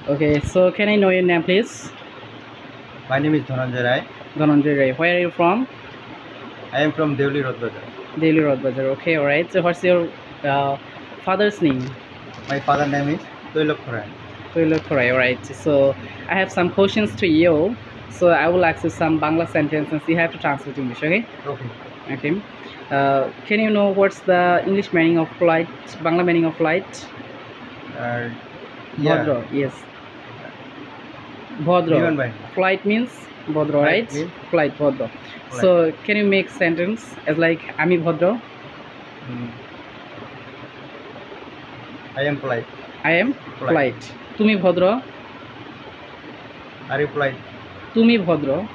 Okay, so can I know your name, please? My name is Dhananjay Rai. Dhananjay Rai. Where are you from? I am from Devli Road Bazar. Delhi Road Bazaar. Okay, alright. So what's your uh, father's name? My father name is Toilok Khorai. Toilok Khorai. Alright. So I have some questions to you. So I will ask you some Bangla sentences. You have to translate to English. Okay. Okay. Okay. Can you know what's the English meaning of flight? Bangla meaning of flight? Yeah. Bhodro. Yes. Bhodro. Given by Flight means Bhodro, right? Flight means Flight Bhodro. flight. So can you make sentence as like Ami Bhodro? I am polite. I am Flight. flight. Tumi Bhodro. Are you polite? Tumi Bhodro.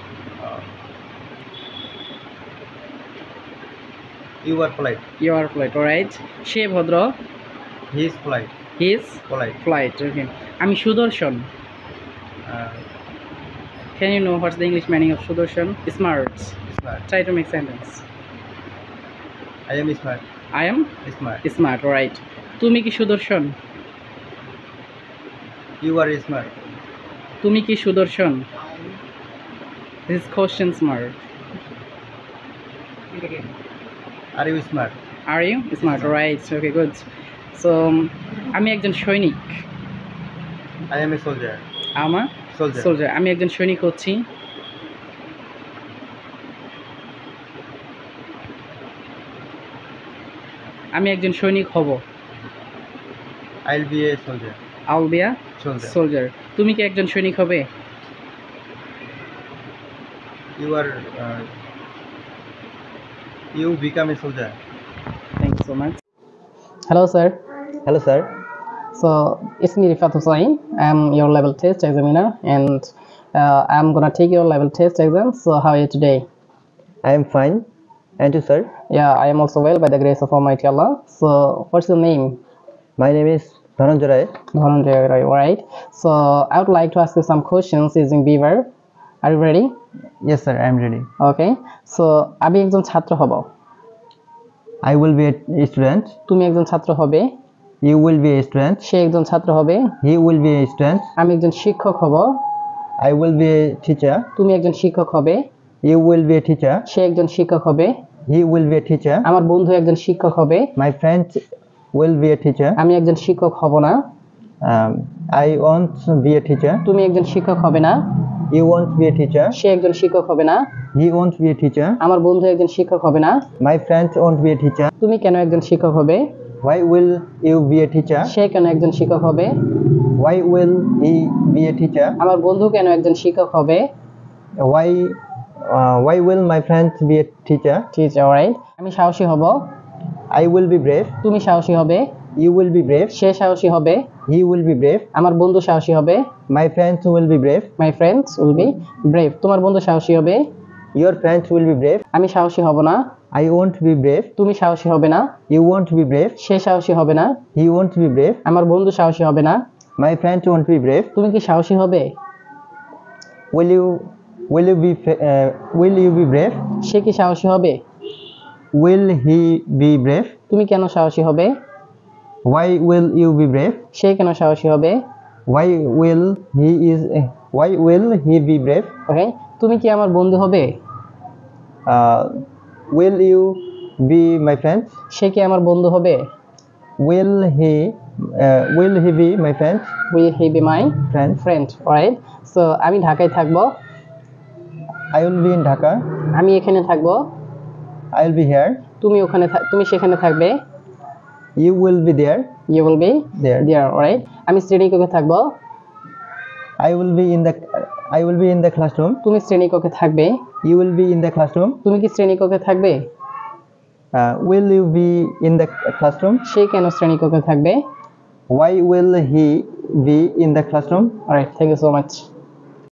You are polite. You are flight. Alright. She Bhodro. He is polite. He is Polite. flight. Okay. Ami Sudarshan. Can you know what's the English meaning of Sudarshan? Smart. Smart. Try to make sentence. I am smart. I am Smart. smart. Alright. Tumi ki Sudarshan. You are smart. Tumi ki Sudarshan. This is question smart. Are you smart? Are you smart? Right. Okay, good. So আমি একজন সৈনিক। I am a soldier. আমার Soldier. Soldier. আমি একজন সৈনিক হচ্ছি। আমি একজন সৈনিক হব। I'll be a soldier. I'll be a Soldier. soldier. তুমি কি একজন সৈনিক হবে? You become a soldier. Thank you so much. Hello, sir. Hello, sir. So it's me, Rifat Hussain. I'm your level test examiner, and I'm gonna take your level test exam. So how are you today? I am fine. And you, sir? Yeah, I am also well by the grace of Almighty Allah. So what's your name? My name is Dhananjay Rai. Dhananjay Rai. Alright. So I would like to ask you some questions using Beaver. Are you ready? Yes, sir. I am ready. Okay. So আমি একজন ছাত্র হব। I will be a student. তুমি একজন ছাত্র হবে। You will be a student. সে একজন ছাত্র হবে। He will be a student. আমি একজন শিক্ষক হব। I will be a teacher. তুমি একজন শিক্ষক হবে। You will be a teacher. সে একজন শিক্ষক হবে। He will be a teacher. আমার বন্ধু একজন শিক্ষক হবে। My friend will be a teacher. আমি একজন শিক্ষক হব না। I won't be a teacher. তুমি একজন শিক্ষক হবে না। You won't be a teacher. সে একজন শিক্ষক হবে না। He won't be a teacher. আমার বন্ধু একজন শিক্ষক হবে না। My friend won't be a teacher. তুমি কেন একজন শিক্ষক হবে? Why will you be a teacher? সে কেন একজন শিক্ষক হবে? Why will he be a teacher? আমার বন্ধু কেন একজন শিক্ষক হবে? Why will my friend be a teacher? Teacher, alright. আমি সাহসী হব। I will be brave. তুমি সাহসী হবে। You will be brave. সে সাহসী হবে। He will be brave. আমার বন্ধু সাহসী হবে। My friends will be brave. My friends will be brave. তোমার বন্ধু সাহসী হবে। Your friends will be brave. আমি সাহসী হব না। I won't be brave. তুমি সাহসী হবে না। You won't be brave. সে সাহসী হবে না। He won't be brave. আমার বন্ধু সাহসী হবে না। My friend won't be brave. তুমি কি সাহসী হবে? Will you be brave? সে কি সাহসী হবে? Will he be brave? তুমি কেন সাহসী হবে? Why will you be brave? সে কেন সাহসী হবে? Why will he be brave? ওকে, তুমি কি আমার বন্ধু হবে? Will you be my friend? সে কি আমার বন্ধু হবে? Will he be my friend? Will he be my Friend. Alright. So আমি ঢাকায় থাকবো। I will be in Dhaka. আমি এখানে থাকবো। I will be here. তুমি সেখানে থাকবে। You will be there. You will be there. Alright. আমি শ্রেণীকক্ষে থাকবো। I will be in the classroom. তুমি শ্রেণীকক্ষে থাকবে। You will be in the classroom. তুমি কি শ্রেণীকক্ষে থাকবে? Will you be in the classroom? সে কেন শ্রেণীকক্ষে থাকবে? Why will he be in the classroom? Alright, thank you so much.